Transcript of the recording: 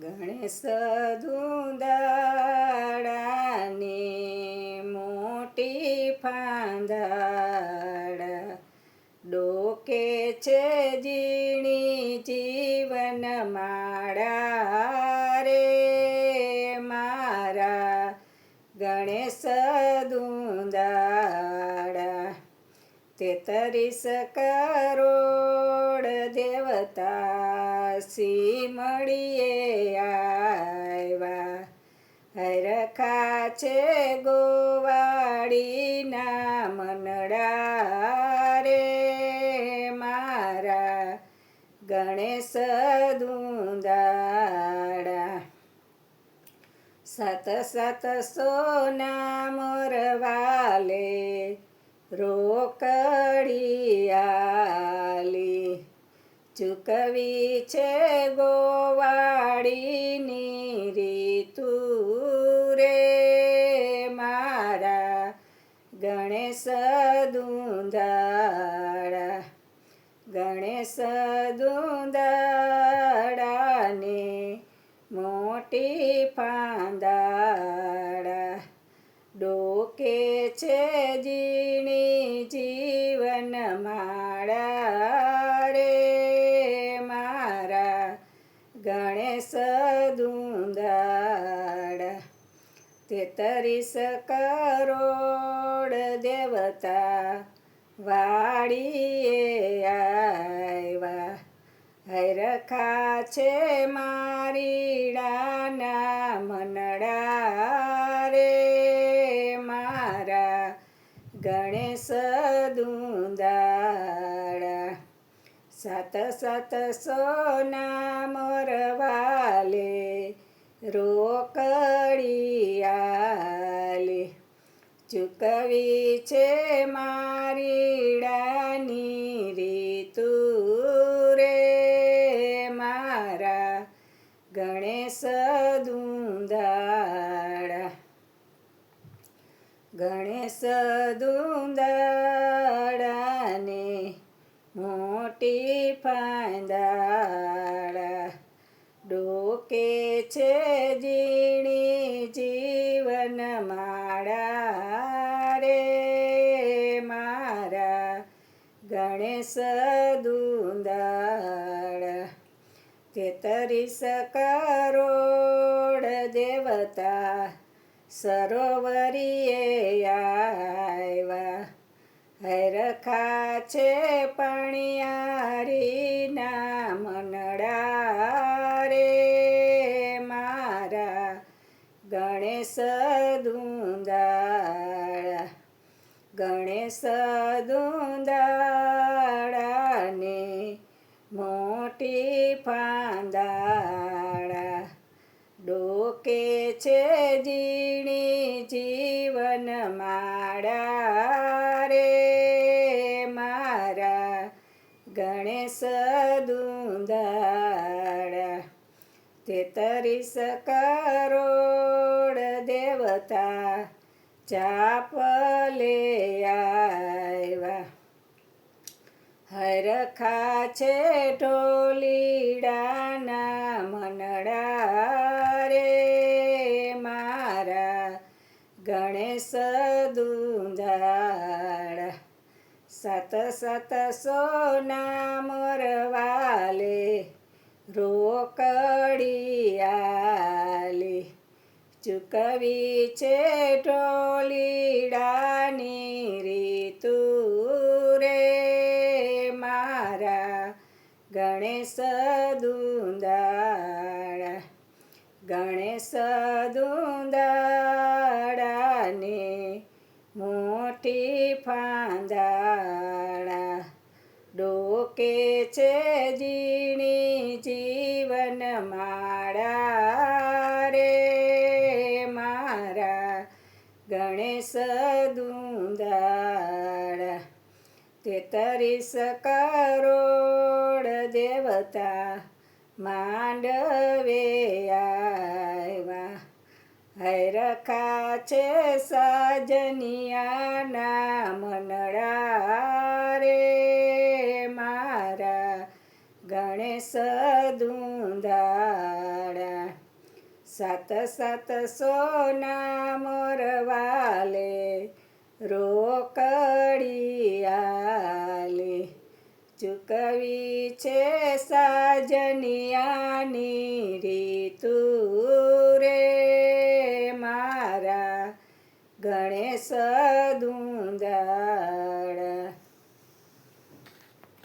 ગણેશ ધૂંધાડાની મોટી ફાંદાડા, ડોકે છે ઝીણી જીવન માળા રે મારા ગણેશ ધૂંધાડા. 33 કરોડ દેવતા સીમડીએ આવ્યા, હરખા છે ગોવાળીના મનડા રે મારા ગણેશ ધૂંધાડા. 700 સોના મોરવાલે રોકડી આલી, ચૂકવી છે ગોવાળીની રીતુ રે મારા ગણેશ ધૂંધાડા. ગણેશ ધૂંધાડાને મોટી ફાંદાડા, ડોકે છે ઝીણી જીવન માળા રે મારા ગણેશ ધૂંધાડા. 33 કરોડ દેવતા વાળીએ આવ્યા, હરખા છે મારીડાના મનડા રે મારા ગણેશ ધૂંધાડા. 700 સોના મોરવાલે રોકડી આલી, ચૂકવી છે મારીડાની રીતુ રે મારા ગણેશ ધૂંધાડા. ગણેશ ધૂંધાડાને મોટી ફાંદાડા, ડોકે છે ઝીણી જીવન માળા રે મારા ગણેશ ધૂંધાડા. 33 કરોડ દેવતા સરોવરીએ આવ્યા, હરખા છે પણિયારીના મનડા રે મારા ગણેશ ધૂંધાડા. ગણેશ ધૂંધાડાને મોટી ફાંદાડા, ડોકે છે ઝીણી જીવન માળા રે મારા ગણેશ ધૂંધાડા. 33 કરોડ દેવતા ચાપલે આવ્યા, હરખા છે ઢોલીડાના મનડા રે મારા ગણેશ ધૂંધાડા. 700 સોના મોરવાલે રોકડી આલી, ચૂકવી છે ઢોલીડાની રીતુ રે મારા ગણેશ ધૂંધાડા. ગણેશ ધૂંધાડાને મોટી ફાંદાડા, ડોકે છે ઝીણી જીવન માળા રે મારા ગણેશ ધૂંધાડા. 33 કરોડ દેવતા માંડવે આવ્યા, હરખા છે સજનિયાના મનડા રે મારા ગણેશ ધૂંધાડા. સાત સાત સોના મોરવાલે રોકડી આલે ચૂકવી છે સાજનિયાની રીતુ રે મારા ગણેશ દુંદાળ